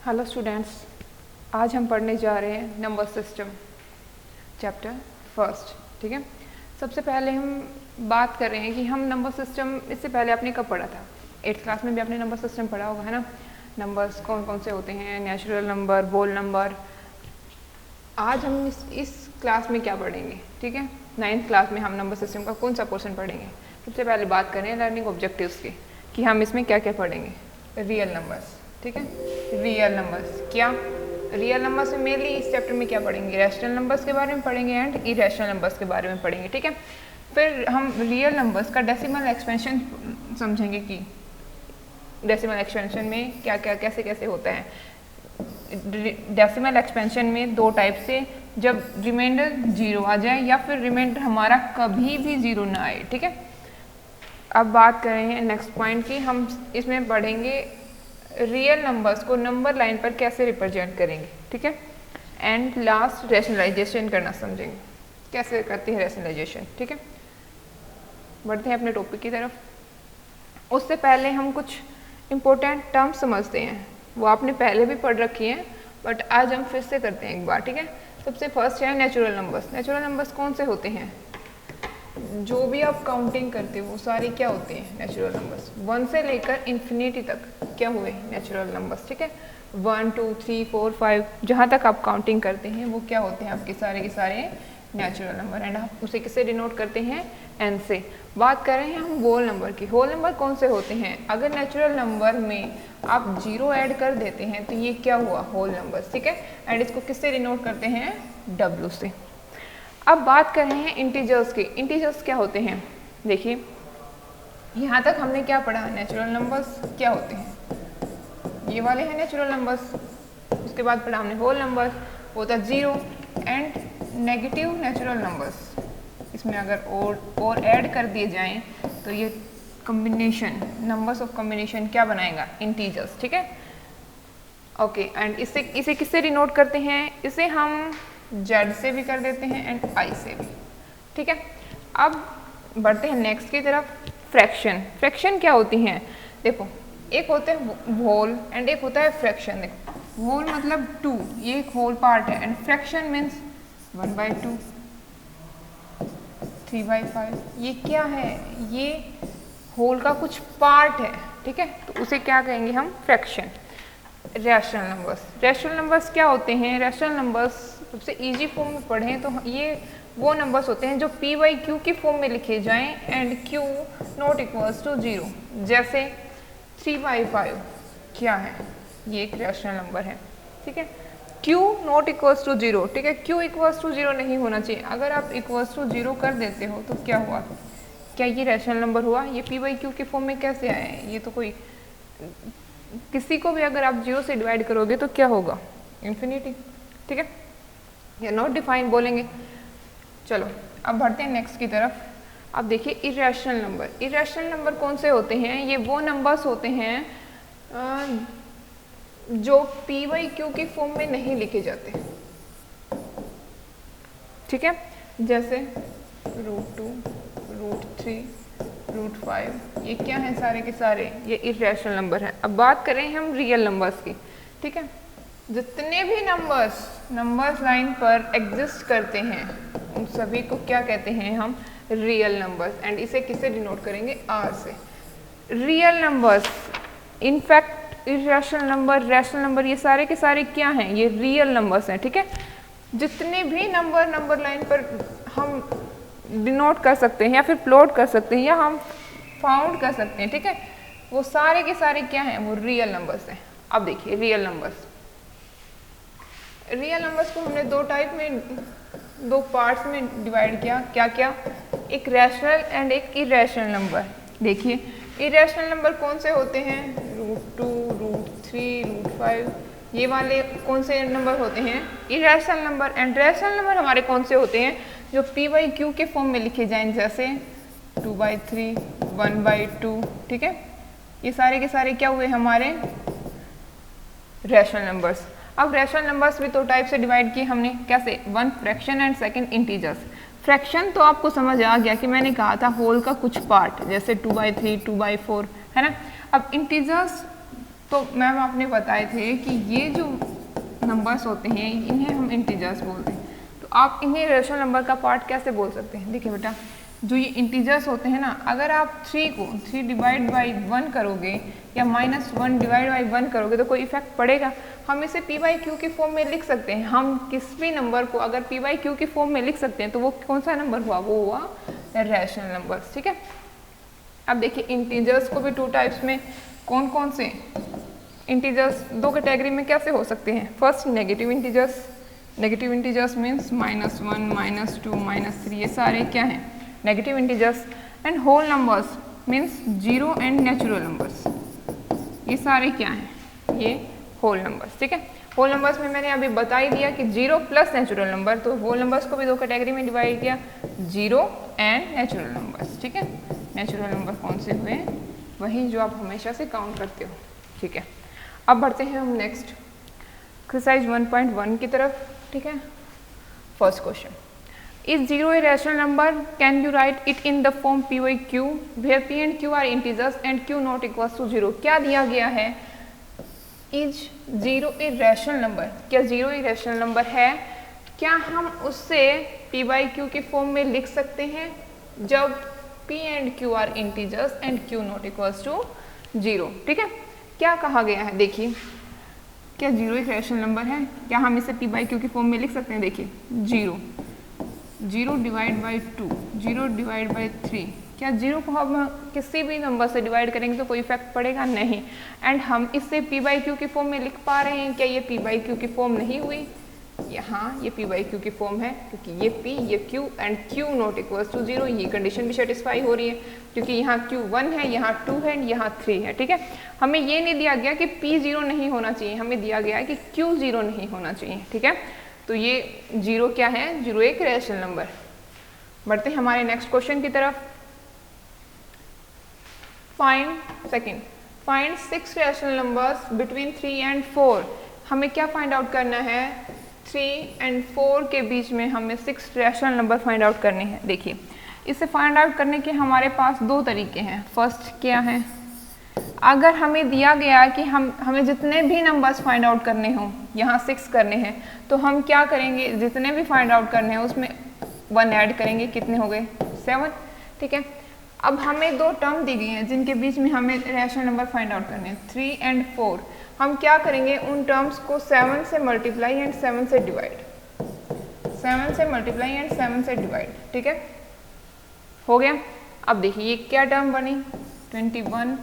Hello students, आज हम पढ़ने जा रहे हैं नंबर सिस्टम चैप्टर फर्स्ट। ठीक है, सबसे पहले हम बात कर रहे हैं कि हम नंबर सिस्टम इससे पहले आपने कब पढ़ा था। 8th क्लास में भी आपने नंबर सिस्टम पढ़ा होगा, है ना। नंबर्स कौन कौन से होते हैं, नेचुरल नंबर, होल नंबर। आज हम इस क्लास में क्या पढ़ेंगे, ठीक है। 9th क्लास में हम नंबर सिस्टम का कौन सा पोर्शन पढ़ेंगे। सबसे पहले बात करें लर्निंग ऑब्जेक्टिव्स की कि हम इसमें क्या क्या पढ़ेंगे। रियल नंबर्स, ठीक है। रियल नंबर्स क्या, रियल नंबर्स में मेनली इस चैप्टर में क्या पढ़ेंगे, रैशनल नंबर्स के बारे में पढ़ेंगे एंड इरेशनल नंबर्स के बारे में पढ़ेंगे, ठीक है। फिर हम रियल नंबर्स का डेसिमल एक्सपेंशन समझेंगे कि डेसिमल एक्सपेंशन में क्या क्या कैसे कैसे होता है। डेसिमल एक्सपेंशन में दो टाइप से, जब रिमाइंडर 0 आ जाए या फिर रिमाइंडर हमारा कभी भी 0 ना आए, ठीक है। अब बात कर रहे हैं नेक्स्ट पॉइंट की, हम इसमें पढ़ेंगे रियल नंबर्स को नंबर लाइन पर कैसे रिप्रेजेंट करेंगे, ठीक है। एंड लास्ट रैशनलाइजेशन करना समझेंगे, कैसे करते हैं रैशनलाइजेशन, ठीक है। बढ़ते हैं अपने टॉपिक की तरफ। उससे पहले हम कुछ इम्पोर्टेंट टर्म्स समझते हैं, वो आपने पहले भी पढ़ रखी हैं बट आज हम फिर से करते हैं एक बार, ठीक है। सबसे फर्स्ट है नेचुरल नंबर्स। नेचुरल नंबर्स कौन से होते हैं, जो भी आप काउंटिंग करते हो वो सारे क्या होते हैं नेचुरल नंबर्स। 1 से लेकर इन्फिनिटी तक क्या हुए नेचुरल नंबर्स, ठीक है। 1 2 3 4 5 जहाँ तक आप काउंटिंग करते हैं वो क्या होते हैं आपके सारे के सारे नेचुरल नंबर। एंड आप उसे किससे डिनोट करते हैं, एन से। बात कर रहे हैं हम होल नंबर की। होल नंबर कौन से होते हैं, अगर नेचुरल नंबर में आप 0 ऐड कर देते हैं तो ये क्या हुआ, होल नंबर, ठीक है। एंड इसको किससे डिनोट करते हैं, W से। अब बात कर रहे हैं इंटीजर्स की। इंटीजर्स क्या होते हैं, देखिए यहाँ तक हमने क्या पढ़ा, नेचुरल नंबर्स क्या होते हैं, ये वाले हैं नेचुरल नंबर्स। उसके बाद पढ़ा हमने होल नंबर्स, वो था 0 एंड नेगेटिव नेचुरल नंबर्स। इसमें अगर और ऐड कर दिए जाएं तो ये कॉम्बिनेशन, नंबर्स ऑफ कॉम्बिनेशन क्या बनाएगा, इंटीजर्स, ठीक है। ओके, एंड इसे किससे डिनोट करते हैं, इसे हम Z से भी कर देते हैं एंड I से भी, ठीक है। अब बढ़ते हैं नेक्स्ट की तरफ। फ्रैक्शन। फ्रैक्शन क्या होती हैं, देखो एक होता है होल एंड एक होता है फ्रैक्शन। देखो होल मतलब 2, ये एक होल पार्ट है, एंड फ्रैक्शन मीन्स 1/2, 3/5। ये क्या है, ये होल का कुछ पार्ट है, ठीक है। तो उसे क्या कहेंगे हम, fraction. Rational numbers. Rational numbers क्या होते हैं, रैशनल नंबर्स सबसे इजी फॉर्म में पढ़ें तो ये वो नंबर्स होते हैं जो P/Q की फॉर्म में लिखे जाएं and Q not equals to 0। जैसे 3/5 क्या है, ये एक रैशनल नंबर है, ठीक है। Q नॉट इक्वल्स टू 0, ठीक है। Q इक्वल्स टू 0 नहीं होना चाहिए। अगर आप इक्वल्स टू 0 कर देते हो तो क्या हुआ, क्या ये रैशनल नंबर हुआ, ये P/Q की फॉर्म में कैसे आए, ये तो कोई, किसी को भी अगर आप 0 से डिवाइड करोगे तो क्या होगा, इन्फिनिटी, ठीक है, या नॉट डिफाइन बोलेंगे। चलो अब बढ़ते हैं नेक्स्ट की तरफ। अब देखिए इरेशनल नंबर। इरेशनल नंबर कौन से होते हैं, ये वो नंबर्स होते हैं जो P/Q की फॉर्म में नहीं लिखे जाते, ठीक है। जैसे √2, √3, √5, ये क्या है, सारे के सारे ये इरेशनल नंबर है। अब बात करें हम रियल नंबर्स की, ठीक है। जितने भी नंबर्स लाइन पर एग्जिस्ट करते हैं उन सभी को क्या कहते हैं हम, रियल नंबर्स। एंड इसे किससे डिनोट करेंगे, R से। Real numbers, in fact irrational number, rational number, ये सारे के सारे क्या हैं, ये रियल नंबर्स हैं, ठीक है। जितने भी नंबर लाइन पर हम डिनोट कर सकते हैं या फिर प्लॉट कर सकते हैं या हम फाउंड कर सकते हैं, ठीक है, वो सारे के सारे क्या हैं, वो रियल नंबर्स हैं। अब देखिए रियल नंबर्स। रियल नंबर्स को हमने दो टाइप में, दो पार्ट्स में डिवाइड किया, क्या क्या, एक रैशनल एंड एक इरेशनल नंबर। देखिए इरेशनल नंबर कौन से होते हैं, √2, √3, √5, ये वाले कौन से नंबर होते हैं, irrational number. And rational number हमारे कौन से होते हैं, जो P/Q के फॉर्म में लिखे जाएं, जैसे 2/3, 1/2, ठीक है। ये सारे के सारे क्या हुए हमारे रैशनल नंबर्स। अब रैशनल नंबर्स भी दो टाइप से डिवाइड किए हमने, कैसे, 1 फ्रैक्शन एंड 2 इंटीजर्स। फ्रैक्शन तो आपको समझ आ गया कि मैंने कहा था होल का कुछ पार्ट, जैसे 2/3, 2/4, है ना। अब इंटीजर्स तो मैम आपने बताए थे कि ये जो नंबर्स होते हैं इन्हें हम इंटीजर्स बोलते हैं, तो आप इन्हें रेशनल नंबर का पार्ट कैसे बोल सकते हैं? देखिए बेटा, जो ये इंटीजर्स होते हैं ना, अगर आप 3 को 3 डिवाइड बाई 1 करोगे या -1 डिवाइड बाई 1 करोगे तो कोई इफेक्ट पड़ेगा? हम इसे p बाई क्यू की फॉर्म में लिख सकते हैं। हम किस भी नंबर को अगर p बाई क्यू की फॉर्म में लिख सकते हैं तो वो कौन सा नंबर हुआ? वो हुआ रैशनल नंबर। ठीक है, अब देखिए इंटीजर्स को भी 2 टाइप्स में कौन कौन से इंटीजर्स 2 कैटेगरी में कैसे हो सकते हैं? First negative integers. Negative integers means -1 -2 -3, ये सारे क्या हैं? Negative integers. And whole numbers means 0 and natural numbers, ये सारे क्या हैं? ये होल नंबर्स। ठीक है, होल नंबर्स में मैंने अभी बता ही दिया कि 0 प्लस नेचुरल नंबर, तो होल नंबर्स को भी 2 कैटेगरी में डिवाइड किया, 0 एंड नेचुरल नंबर्स। ठीक है, नेचुरल नंबर कौन से हुए? वही जो आप हमेशा से काउंट करते हो। ठीक है, अब बढ़ते हैं हम नेक्स्ट एक्सरसाइज 1.1 की तरफ। ठीक है, first question, is 0 a rational number? Can you write it in the form p by q where p and q are integers and q not equals to 0? क्या दिया गया है? Is 0 a rational number? क्या 0 a rational number है? क्या हम उससे p by q की फॉर्म में लिख सकते हैं जब p and q are integers and q not equals to 0? ठीक है, क्या कहा गया है? देखिए, क्या 0 एक रैशनल नंबर है? क्या हम इसे p बाई क्यू की फॉर्म में लिख सकते हैं? देखिए 0 डिवाइड बाई 2, 0 डिवाइड बाई 3, क्या 0 को हम किसी भी नंबर से डिवाइड करेंगे तो कोई इफेक्ट पड़ेगा? नहीं। एंड हम इससे p बाई क्यू की फॉर्म में लिख पा रहे हैं? क्या ये p बाई क्यू की फॉर्म नहीं हुई? यहाँ ये p बाई क्यू की फॉर्म है, क्योंकि ये p, ये q and q not equals to 0, ये कंडीशन भी सेटिस्फाई हो रही है, क्योंकि यहाँ q 1 है, यहाँ 2 है, यहाँ 3 है। ठीक है, हमें ये नहीं दिया गया कि p 0 नहीं होना चाहिए, हमें दिया गया है कि q 0 नहीं होना चाहिए। ठीक है, तो ये 0 क्या है? 0 एक रैशनल नंबर। बढ़ते हैं हमारे नेक्स्ट क्वेश्चन की तरफ। Find 6 rational numbers between 3 and 4। हमें क्या फाइंड आउट करना है? 3 एंड 4 के बीच में हमें 6 रैशनल नंबर फाइंड आउट करने हैं। देखिए, इसे फाइंड आउट करने के हमारे पास 2 तरीके हैं। फर्स्ट क्या है? अगर हमें दिया गया कि हमें जितने भी नंबर्स फाइंड आउट करने हों, यहाँ 6 करने हैं, तो हम क्या करेंगे? जितने भी फाइंड आउट करने हैं उसमें 1 ऐड करेंगे, कितने हो गए? 7। ठीक है, अब हमें 2 टर्म दी गई हैं जिनके बीच में हमें रैशनल नंबर फाइंड आउट करने हैं, 3 एंड 4। हम क्या करेंगे? उन टर्म्स को 7 से मल्टीप्लाई एंड 7 से डिवाइड, 7 से मल्टीप्लाई एंड 7 से डिवाइड। ठीक है, हो गया। अब देखिए ये क्या टर्म बनी? 21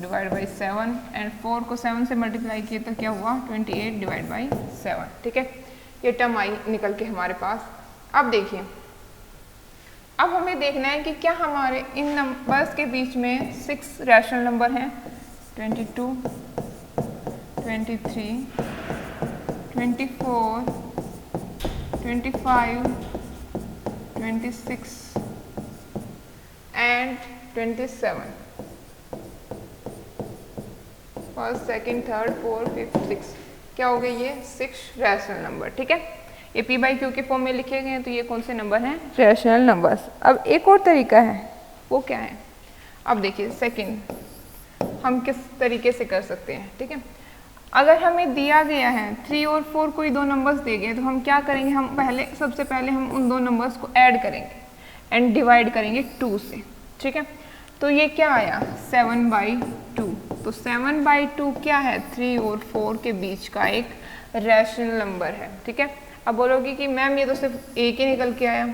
डिवाइड बाई 7 एंड 4 को 7 से मल्टीप्लाई किए तो क्या हुआ? 28 डिवाइड बाई 7। ठीक है, ये टर्म आई निकल के हमारे पास। अब देखिए, अब हमें देखना है कि क्या हमारे इन नंबर्स के बीच में 6 रैशनल नंबर हैं। 22, 23, 24, 25, 26 and 27। First, second, third, fourth, fifth, 6, क्या हो गए? ये 6 रैशनल नंबर। ठीक है, ये p बाई क्यू के फॉर्म में लिखे गए हैं, तो ये कौन से नंबर हैं? Rational numbers. अब एक और तरीका है, वो क्या है? अब देखिए सेकंड, हम किस तरीके से कर सकते हैं? ठीक है, अगर हमें दिया गया है 3 और 4 कोई 2 नंबर्स दिए गए, तो हम क्या करेंगे? हम सबसे पहले हम उन 2 नंबर्स को ऐड करेंगे एंड डिवाइड करेंगे 2 से। ठीक है, तो ये क्या आया? 7/2। तो 7/2 क्या है? 3 और 4 के बीच का एक रैशनल नंबर है। ठीक है, अब बोलोगे कि मैम ये तो सिर्फ एक ही निकल के आया,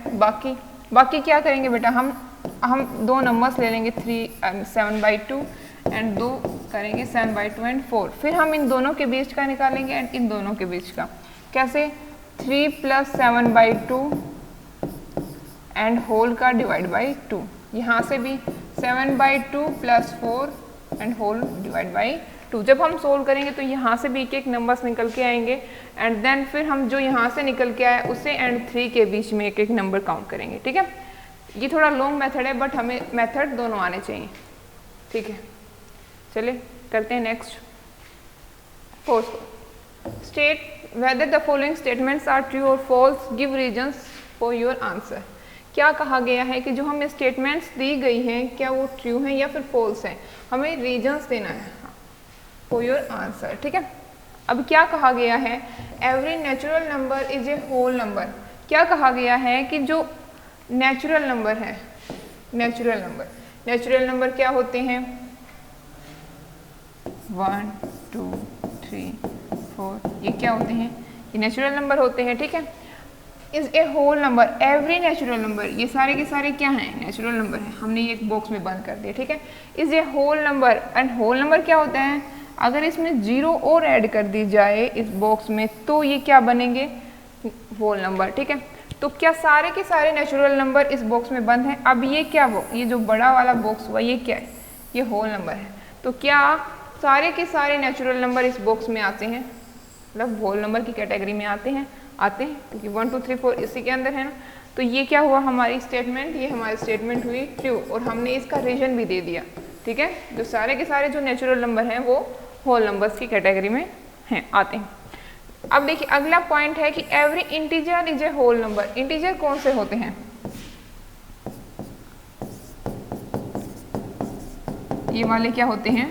बाकी क्या करेंगे बेटा? हम 2 नंबर्स ले लेंगे, 7/2 एंड 2 करेंगे 7/2 एंड 4। फिर हम इन दोनों के बीच का निकालेंगे एंड इन दोनों के बीच का। कैसे? 3 + 7/2 एंड होल का डिवाइड बाई 2। यहाँ से भी 7/2 + 4 एंड होल डिवाइड बाई 2। जब हम सोल्व करेंगे तो यहाँ से भी एक नंबर्स निकल के आएंगे एंड देन फिर हम जो यहाँ से निकल के आए उसे एंड 3 के बीच में एक नंबर काउंट करेंगे। ठीक है, ये थोड़ा लॉन्ग मेथड है, बट हमें मेथड दोनों आने चाहिए। ठीक है, चलिए करते हैं next. Fourth, state whether the following statements are true और false, give reasons for your answer. क्या कहा गया है कि जो हमें स्टेटमेंट्स दी गई हैं क्या वो ट्रू हैं या फिर फॉल्स हैं? हमें रीजंस देना है। For your answer. ठीक है, अब क्या कहा गया है, every natural number is a whole number. क्या कहा गया है कि जो नेचुरल नंबर है, नेचुरल नंबर क्या होते हैं, 1 2 3 4, ये क्या होते हैं, ये नेचुरल नंबर होते हैं। ठीक है, is a whole number, every natural number, ये सारे के सारे क्या हैं, नेचुरल नंबर है। हमने ये एक बॉक्स में बंद कर दिया। ठीक है, is a whole number, and whole number क्या होता है, अगर इसमें 0 और ऐड कर दी जाए इस बॉक्स में तो ये क्या बनेंगे, होल नंबर। ठीक है, तो क्या सारे के सारे नेचुरल नंबर इस बॉक्स में बंद हैं। अब ये क्या, ये जो बड़ा वाला बॉक्स हुआ ये क्या है, ये होल नंबर है। तो क्या सारे के सारे नेचुरल नंबर इस बॉक्स में आते हैं, मतलब होल नंबर की कैटेगरी में आते हैं क्योंकि 1 2 3 4 इसी के अंदर है ना। तो ये क्या हुआ हमारी स्टेटमेंट, ये हमारी स्टेटमेंट हुई ट्रू, और हमने इसका रीजन भी दे दिया। ठीक है, जो सारे के सारे जो नेचुरल नंबर हैं वो होल नंबर्स की कैटेगरी में हैं, आते हैं। अब देखिए अगला पॉइंट है कि every integer is a whole number. Integer कौन से होते हैं, ये वाले क्या होते हैं,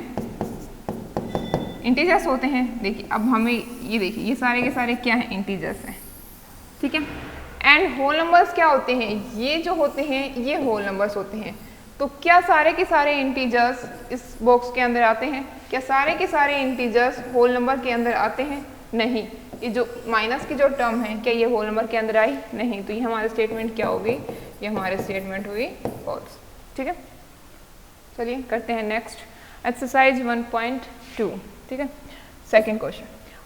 इंटीजर्स होते हैं। देखिए अब हमें ये देखिए ये सारे के सारे क्या हैं, इंटीजर्स हैं। ठीक है, एंड होल नंबर्स क्या होते हैं, ये जो होते हैं ये होल नंबर्स होते हैं। तो क्या सारे के सारे इंटीजर्स इस बॉक्स के अंदर आते हैं, क्या सारे के सारे इंटीजर्स होल नंबर के अंदर आते हैं, नहीं। ये जो माइनस की जो टर्म है क्या ये होल नंबर के अंदर आई, नहीं। तो ये हमारी स्टेटमेंट क्या होगी, ये हमारी स्टेटमेंट हुई फॉल्स। ठीक है, चलिए करते हैं नेक्स्ट एक्सरसाइज 1.2। ठीक है, second question,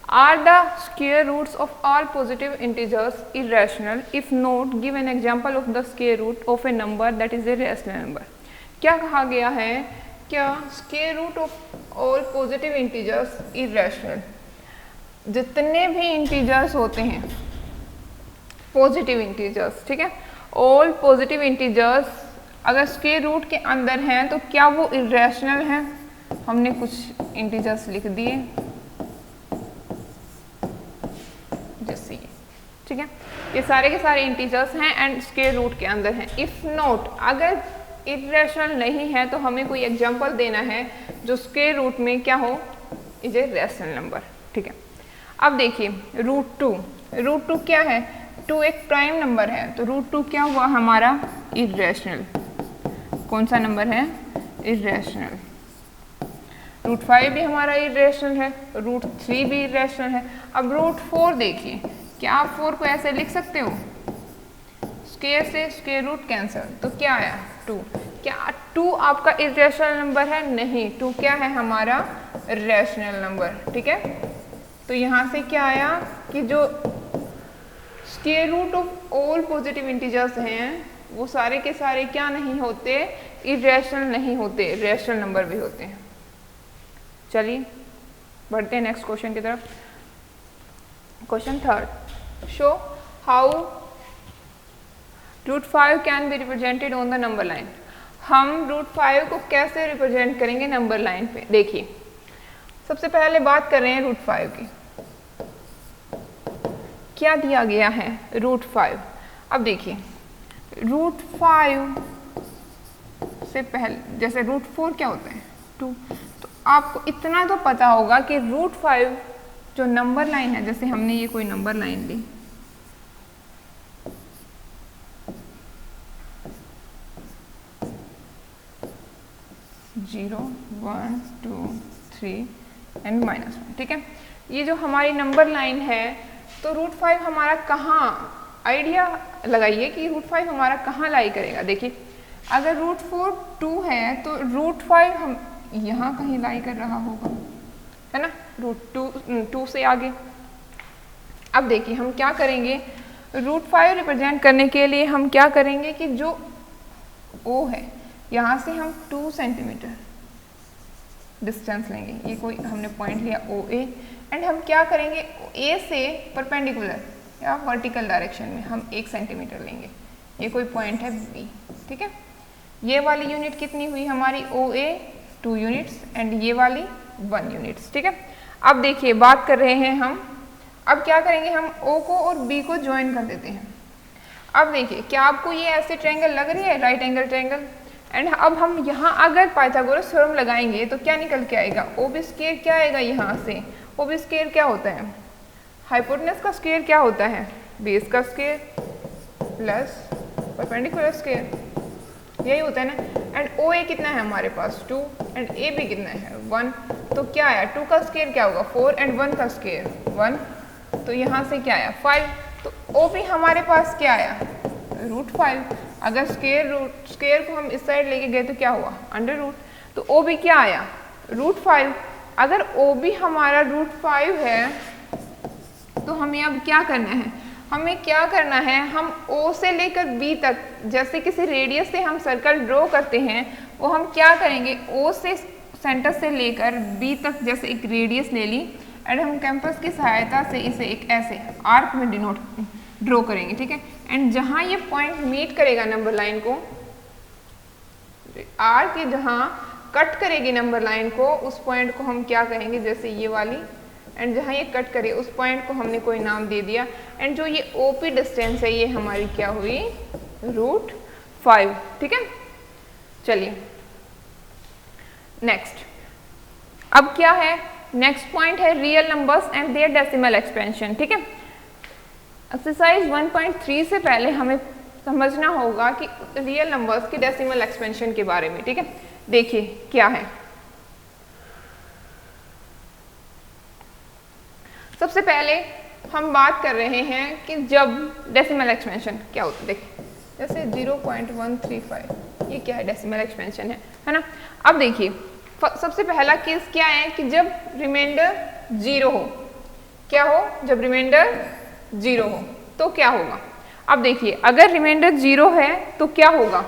are the square roots of all positive integers irrational, if not give an example of the square root of a number that is a rational number. क्या कहा गया है, क्या square root of all positive integers irrational, जितने भी integers होते हैं positive integers, ठीक है, ऑल पॉजिटिव इंटीजर्स अगर स्क्वायर रूट के अंदर हैं तो क्या वो इरेशनल हैं। हमने कुछ इंटीजर्स लिख दिए जैसे ये। ठीक है, ये सारे के सारे इंटीजर्स हैं एंड स्क्वायर रूट के अंदर हैं। इफ नॉट, अगर इरेशनल नहीं है तो हमें कोई एग्जांपल देना है जो स्क्वायर रूट में क्या हो, इज ए रेशनल नंबर। ठीक है, अब देखिए रूट टू क्या है, 2 एक प्राइम नंबर है, तो √2 क्या हुआ हमारा, इरेशनल। कौन सा नंबर है, इरेशनल। √5 भी हमारा इरेशनल है, √3 भी इरेशनल है। अब √4 देखिए, क्या आप 4 को ऐसे लिख सकते हो, स्क्वायर से स्क्वायर रूट कैंसिल, तो क्या आया 2। क्या 2 आपका इरेशनल नंबर है, नहीं। 2 क्या है हमारा, रेशनल नंबर। ठीक है, तो यहाँ से क्या आया कि जो square root of all positive integers हैं वो सारे के सारे क्या नहीं होते, इरेशनल नहीं होते, रेशनल नंबर भी होते हैं। चलिए बढ़ते हैं नेक्स्ट क्वेश्चन की तरफ। Question third, show how √5 can be represented on the number line. हम √5 को कैसे रिप्रेजेंट करेंगे नंबर लाइन पे। देखिए सबसे पहले बात कर रहे हैं √5 की, क्या दिया गया है √5। अब देखिए √5 से पहले जैसे √4 क्या होता है 2, तो आपको इतना तो पता होगा कि √5 जो नंबर लाइन है, जैसे हमने ये कोई नंबर लाइन ली, जीरो 1 2 3 एंड -1। ठीक है, ये जो हमारी नंबर लाइन है तो √5 हमारा कहाँ, आइडिया लगाइए कि √5 हमारा कहाँ लाई करेगा। देखिए अगर √4 2 है तो √5 हम यहाँ कहीं लाई कर रहा होगा, है ना, √2 से आगे। अब देखिए हम क्या करेंगे, √5 रिप्रेजेंट करने के लिए हम क्या करेंगे कि जो O है यहाँ से हम 2 सेंटीमीटर डिस्टेंस लेंगे। ये कोई हमने पॉइंट लिया OA, एंड हम क्या करेंगे A से परपेंडिकुलर या वर्टिकल डायरेक्शन में हम 1 सेंटीमीटर लेंगे। ये कोई पॉइंट है B। ठीक है, ये वाली यूनिट कितनी हुई हमारी OA 2 यूनिट्स एंड ये वाली 1 यूनिट्स। ठीक है, अब देखिए बात कर रहे हैं हम, अब क्या करेंगे हम O को और B को ज्वाइन कर देते हैं। अब देखिए क्या आपको ये ऐसे ट्रायंगल लग रही है, राइट एंगल ट्रायंगल, एंड अब हम यहाँ अगर पाइथागोरस थ्योरम लगाएंगे तो क्या निकल के आएगा, ओ बी स्क्वायर क्या आएगा यहाँ से, ओ बी स्क्वायर क्या होता है, हाइपोटेनस का स्क्वायर क्या होता है, बेस का स्क्वायर प्लस परपेंडिकुलर स्क्वायर, यही होता है ना। एंड ओ ए कितना है हमारे पास 2 एंड ए बी कितना है 1, तो क्या आया 2 का स्क्वायर क्या होगा 4 एंड 1 का स्क्वायर 1, तो यहाँ से क्या आया 5, तो ओ बी हमारे पास क्या आया √5। अगर स्क्वायर को हम इस साइड लेके गए तो क्या हुआ अंडर रूट, तो ओ बी क्या आया √5। अगर ओ बी हमारा √5 है तो हमें अब क्या करना है, हमें क्या करना है, हम O से लेकर B तक जैसे किसी रेडियस से हम सर्कल ड्रॉ करते हैं, वो हम क्या करेंगे O से सेंटर से लेकर B तक जैसे एक रेडियस ले ली एंड हम कैंपस की सहायता से इसे एक ऐसे आर्क में ड्रॉ करेंगे, ठीक है। एंड जहाँ ये पॉइंट मीट करेगा नंबर लाइन को, आर्क की जहाँ कट करेगी नंबर लाइन को, उस पॉइंट को हम क्या कहेंगे, जैसे ये वाली, एंड जहाँ ये कट करे उस पॉइंट को हमने कोई नाम दे दिया। एंड जो ये OP डिस्टेंस है ये हमारी क्या हुई √5, ठीक है। चलिए नेक्स्ट, अब क्या है, नेक्स्ट पॉइंट है real numbers and their decimal expansion, ठीक है। एक्सरसाइज 1.3 से पहले हमें समझना होगा कि रियल नंबर्स की डेसिमल एक्सपेंशन के बारे में, ठीक है। देखिए क्या है, सबसे पहले हम बात कर रहे हैं कि जब डेसिमल एक्सपेंशन क्या होता है, देखिए जैसे 0.135 ये क्या है डेसिमल एक्सपेंशन है ना। अब देखिए सबसे पहला केस क्या है कि जब रिमाइंडर 0 हो, क्या हो, जब रिमाइंडर 0 हो तो क्या होगा। अब देखिए अगर रिमाइंडर 0 है तो क्या होगा,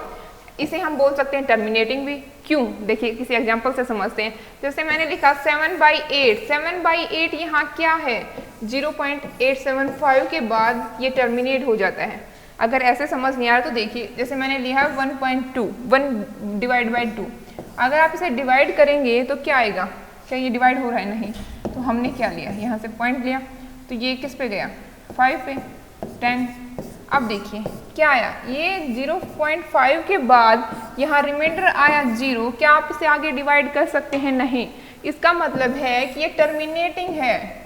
इसे हम बोल सकते हैं टर्मिनेटिंग भी। क्यों, देखिए किसी एग्जांपल से समझते हैं। जैसे मैंने लिखा 7/8, 7/8 यहाँ क्या है 0.875 के बाद ये टर्मिनेट हो जाता है। अगर ऐसे समझ नहीं आ रहा तो देखिए जैसे मैंने लिया 1.2, 1 / 2, अगर आप इसे डिवाइड करेंगे तो क्या आएगा, क्या ये डिवाइड हो रहा है, नहीं, तो हमने क्या लिया यहाँ से पॉइंट लिया, तो ये किस पे गया 5 पे 10। अब देखिए क्या आया, ये 0.5 के बाद यहाँ रिमाइंडर आया 0, क्या आप इसे आगे डिवाइड कर सकते हैं, नहीं। इसका मतलब है कि ये टर्मिनेटिंग है,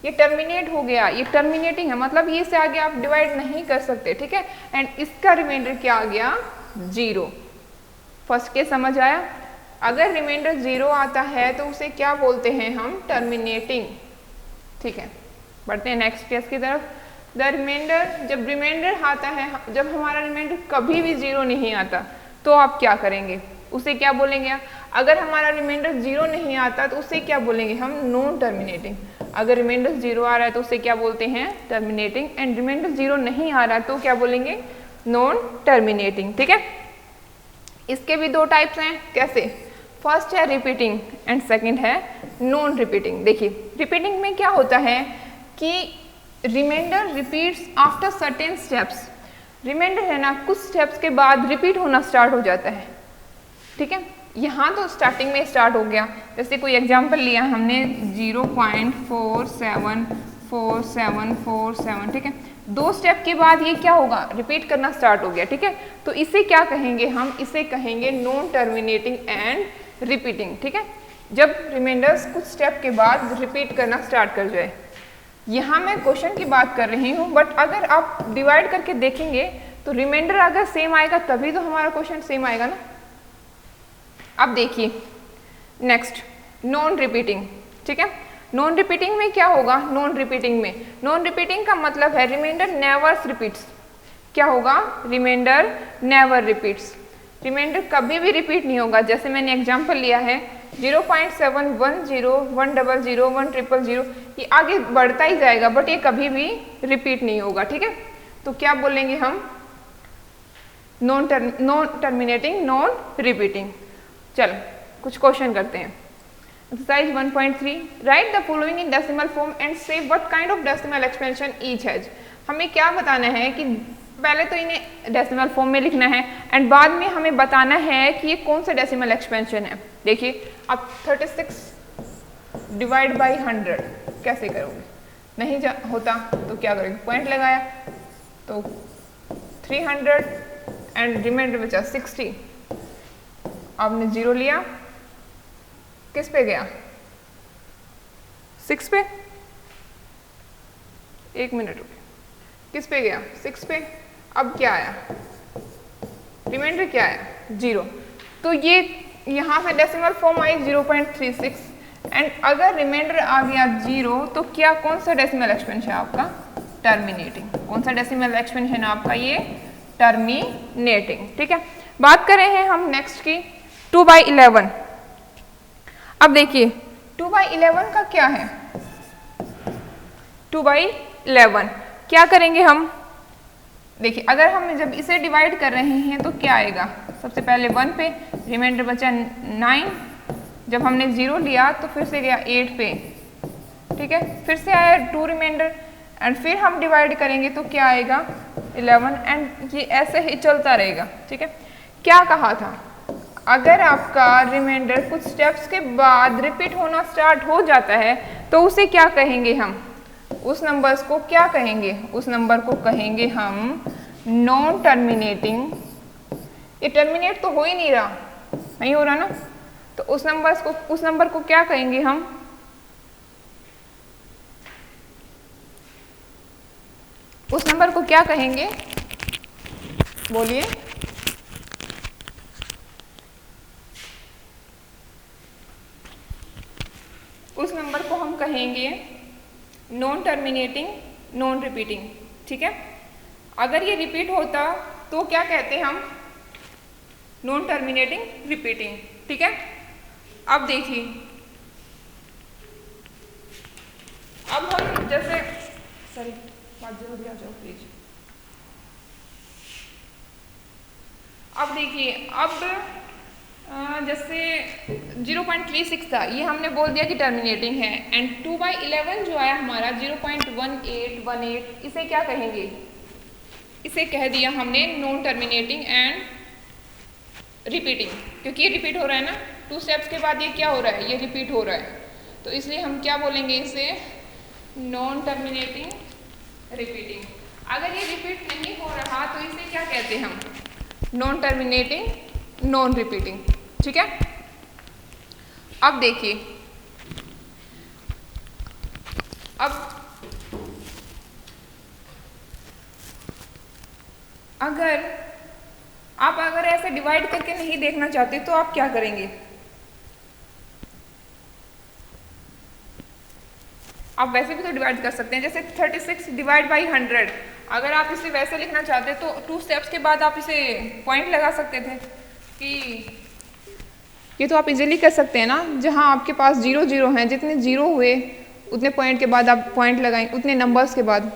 ये टर्मिनेट हो गया, ये टर्मिनेटिंग है, मतलब ये से आगे आप डिवाइड नहीं कर सकते, ठीक है। एंड इसका रिमाइंडर क्या आ गया 0। फर्स्ट केस समझ आया। अगर रिमाइंडर 0 आता है तो उसे क्या बोलते हैं हम, टर्मिनेटिंग, ठीक है। बढ़ते हैं नेक्स्ट केस की तरफ। द रिमाइंडर, जब रिमाइंडर आता है, जब हमारा रिमाइंडर कभी भी 0 नहीं आता तो आप क्या करेंगे, उसे क्या बोलेंगे। अगर हमारा रिमाइंडर 0 नहीं आता तो उसे क्या बोलेंगे हम, नॉन टर्मिनेटिंग। अगर रिमाइंडर 0 आ रहा है तो उसे क्या बोलते हैं, टर्मिनेटिंग। एंड रिमाइंडर 0 नहीं आ रहा तो क्या बोलेंगे, नॉन टर्मिनेटिंग, ठीक है। इसके भी 2 टाइप्स हैं, कैसे, फर्स्ट है रिपीटिंग एंड सेकेंड है नॉन रिपीटिंग। देखिए रिपीटिंग में क्या होता है कि remainder repeats after certain steps, remainder है ना कुछ स्टेप्स के बाद रिपीट होना स्टार्ट हो जाता है, ठीक है। यहाँ तो स्टार्टिंग में स्टार्ट हो गया, जैसे कोई एग्जांपल लिया हमने 0.474747, ठीक है। 2 स्टेप के बाद ये क्या होगा, रिपीट करना स्टार्ट हो गया, ठीक है। तो इसे क्या कहेंगे हम, इसे कहेंगे नॉन टर्मिनेटिंग एंड रिपीटिंग, ठीक है। जब रिमाइंडर्स कुछ स्टेप के बाद रिपीट करना स्टार्ट कर जाए। यहाँ मैं क्वेश्चन की बात कर रही हूँ, बट अगर आप डिवाइड करके देखेंगे तो रिमाइंडर अगर सेम आएगा तभी तो हमारा क्वेश्चन सेम आएगा ना। अब देखिए नेक्स्ट नॉन रिपीटिंग, ठीक है। नॉन रिपीटिंग में क्या होगा, नॉन रिपीटिंग का मतलब है रिमाइंडर नेवर रिपीट्स। क्या होगा, रिमाइंडर नेवर रिपीट्स, रिमाइंडर कभी भी रिपीट नहीं होगा। जैसे मैंने एग्जांपल लिया है 0.710 100 100, ये आगे बढ़ता ही जाएगा बट ये कभी भी रिपीट नहीं होगा, ठीक है। तो क्या बोलेंगे हम, नॉन टर्मिनेटिंग नॉन रिपीटिंग। चलो कुछ क्वेश्चन करते हैं। Exercise 1.3, write the following in decimal form and say what kind of decimal expansion each has. हमें क्या बताना है कि पहले तो इन्हें डेसिमल फॉर्म में लिखना है एंड बाद में हमें बताना है कि ये कौन सा डेसिमल एक्सपेंशन है। देखिए अब 36 डिवाइड बाई 100 कैसे करोगे, नहीं होता तो क्या करोगे, पॉइंट लगाया तो 300 एंड रिमाइंडर बचा 60, आपने 0 लिया, किस पे गया? 6 पे। एक मिनट रुके, किस पे गया? 6 पे। अब क्या आया? रिमाइंडर क्या आया? 0। तो ये यहाँ पे डेसिमल फॉर्म आई 0.36 एंड अगर रिमाइंडर आ गया 0 तो क्या कौन सा डेसिमल एक्सपेंशन है आपका? टर्मिनेटिंग। कौन सा डेसिमल एक्सपेंशन है आपका? ये टर्मिनेटिंग। ठीक है, बात कर रहे हैं हम नेक्स्ट की 2/11। अब देखिए 2/11 का क्या है? 2/11 क्या करेंगे हम? देखिए अगर हम जब इसे डिवाइड कर रहे हैं तो क्या आएगा? सबसे पहले 1 पे, रिमाइंडर बचा 9, जब हमने 0 लिया तो फिर से गया 8 पे, ठीक है, फिर से आया 2 रिमाइंडर एंड फिर हम डिवाइड करेंगे तो क्या आएगा? 11 एंड ये ऐसे ही चलता रहेगा। ठीक है, क्या कहा था? अगर आपका रिमाइंडर कुछ स्टेप्स के बाद रिपीट होना स्टार्ट हो जाता है तो उसे क्या कहेंगे हम? उस नंबर्स को क्या कहेंगे? उस नंबर को कहेंगे हम नॉन टर्मिनेटिंग। ये टर्मिनेट तो हो ही नहीं रहा, नहीं हो रहा ना, तो उस नंबर को क्या कहेंगे हम? उस नंबर को क्या कहेंगे? बोलिए। उस नंबर को हम कहेंगे नॉन टर्मिनेटिंग, नॉन रिपीटिंग। ठीक है, अगर ये रिपीट होता तो क्या कहते हम? Non terminating, repeating. ठीक है, अब देखिए, अब हम जैसे सॉरी बात जल्दी आ जाओ प्लीज। अब देखिए, अब जैसे 0.36 था, ये हमने बोल दिया कि टर्मिनेटिंग है एंड 2/11 जो आया हमारा 0.1818, इसे क्या कहेंगे? इसे कह दिया हमने नॉन टर्मिनेटिंग एंड रिपीटिंग, क्योंकि ये रिपीट हो रहा है ना, 2 स्टेप्स के बाद ये क्या हो रहा है? ये रिपीट हो रहा है, तो इसलिए हम क्या बोलेंगे? इसे नॉन टर्मिनेटिंग, रिपीटिंग। अगर ये रिपीट नहीं हो रहा तो इसे क्या कहते हैं हम? Non terminating, non repeating. ठीक है, अब देखिए, अब अगर ऐसे डिवाइड करके नहीं देखना चाहते तो आप क्या करेंगे? आप वैसे भी तो डिवाइड कर सकते हैं, जैसे 36 डिवाइड बाई 100। अगर आप इसे वैसे लिखना चाहते तो 2 स्टेप्स के बाद आप इसे पॉइंट लगा सकते थे कि ये तो आप इजीली कर सकते हैं ना, जहां आपके पास 0 0 हैं, जितने 0 हुए उतने पॉइंट के बाद आप पॉइंट लगाएं, उतने नंबर्स के बाद,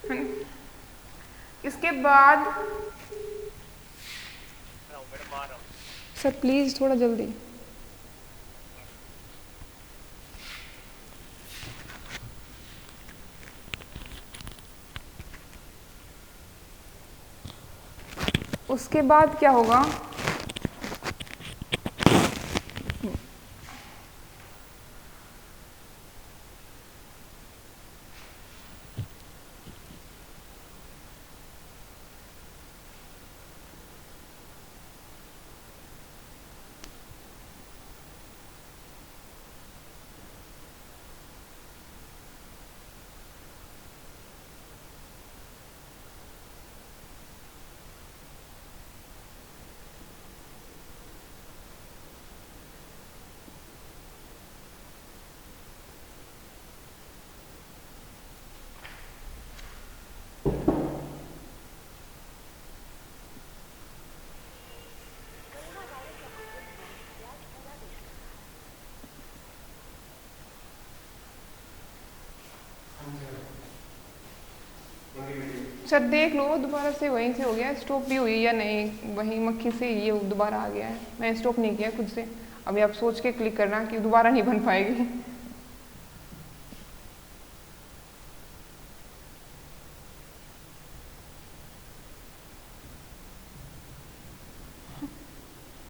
है ना। इसके बाद सर प्लीज थोड़ा जल्दी। उसके बाद क्या होगा? सर देख लो दोबारा से वहीं से हो गया, स्टॉप भी हुई या नहीं, वहीं मक्खी से ये दोबारा आ गया है। मैं स्टॉप नहीं किया खुद से, अभी आप सोच के क्लिक करना कि दोबारा नहीं बन पाएगी।